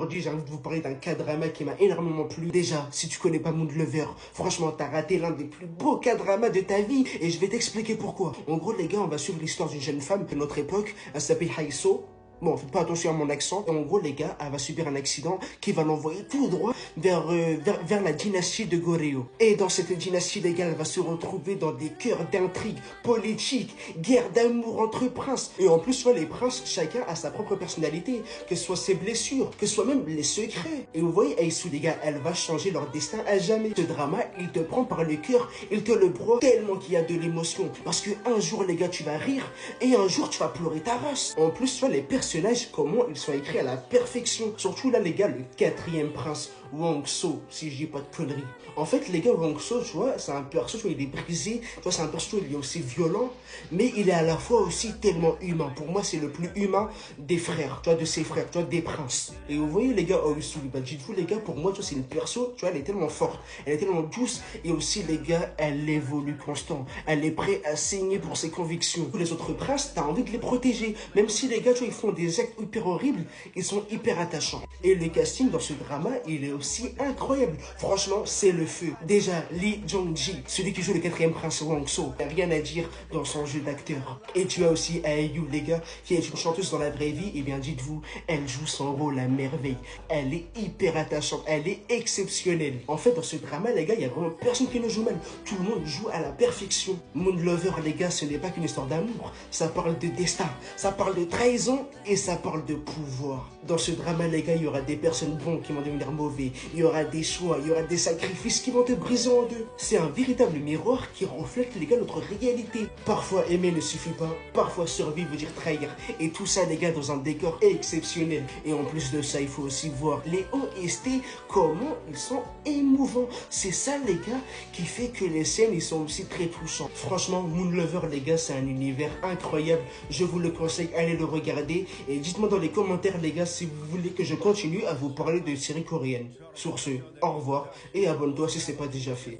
aujourd'hui, j'ai envie de vous parler d'un K-drama qui m'a énormément plu. Déjà, si tu connais pas Moon Lover, franchement, t'as raté l'un des plus beaux K-dramas de ta vie et je vais t'expliquer pourquoi. En gros, les gars, on va suivre l'histoire d'une jeune femme de notre époque. Elle s'appelle Haiso. Bon, faites pas attention à mon accent. Et en gros, les gars, elle va subir un accident qui va l'envoyer tout droit vers la dynastie de Goreo. Et dans cette dynastie, les gars, elle va se retrouver dans des cœurs d'intrigues politiques, guerre d'amour entre princes. Et en plus, soit les princes, chacun a sa propre personnalité, que ce soit ses blessures, que ce soit même les secrets. Et vous voyez, Aisu, les gars, elle va changer leur destin à jamais. Ce drama, il te prend par le cœur, il te le broie tellement qu'il y a de l'émotion. Parce que un jour, les gars, tu vas rire et un jour, tu vas pleurer ta race. En plus, soit les personnages, comment ils sont écrits à la perfection. Surtout là, les gars, le quatrième prince, Wang So, si je dis pas de conneries. En fait, les gars, Wang So, tu vois, c'est un perso, tu vois, il est brisé, tu vois, c'est un perso, il est aussi violent, mais il est à la fois aussi tellement humain. Pour moi, c'est le plus humain des frères, tu vois, de ses frères, tu vois, des princes. Et vous voyez, les gars, Oisu, bah, dites-vous, les gars, pour moi, tu vois, c'est une perso, tu vois, elle est tellement forte, elle est tellement douce, et aussi, les gars, elle évolue constant. Elle est prête à saigner pour ses convictions. Tous les autres princes, t'as envie de les protéger, même si les gars, tu vois, ils font des actes hyper horribles, ils sont hyper attachants. Et le casting dans ce drama, il est aussi incroyable. Franchement, c'est le feu. Déjà, Lee Jong-ji, celui qui joue le quatrième prince Wang So, il n'y a rien à dire dans son jeu d'acteur. Et tu as aussi Ayu, les gars, qui est une chanteuse dans la vraie vie. Et bien, dites-vous, elle joue son rôle à merveille. Elle est hyper attachante, elle est exceptionnelle. En fait, dans ce drama, les gars, il n'y a vraiment personne qui ne joue mal. Tout le monde joue à la perfection. Moon Lover, les gars, ce n'est pas qu'une histoire d'amour. Ça parle de destin, ça parle de trahison et ça parle de pouvoir. Dans ce drama, les gars, il y aura des personnes bonnes qui vont devenir mauvais. Il y aura des choix, il y aura des sacrifices qui vont te briser en deux. C'est un véritable miroir qui reflète, les gars, notre réalité. Parfois, aimer ne suffit pas. Parfois, survivre veut dire trahir. Et tout ça, les gars, dans un décor exceptionnel. Et en plus de ça, il faut aussi voir les OST, comment ils sont émouvants. C'est ça, les gars, qui fait que les scènes, ils sont aussi très touchants. Franchement, Moon Lover, les gars, c'est un univers incroyable. Je vous le conseille, allez le regarder. Et dites-moi dans les commentaires, les gars, si vous voulez que je continue à vous parler de séries coréennes. Sur ce, au revoir et abonne-toi si ce n'est pas déjà fait.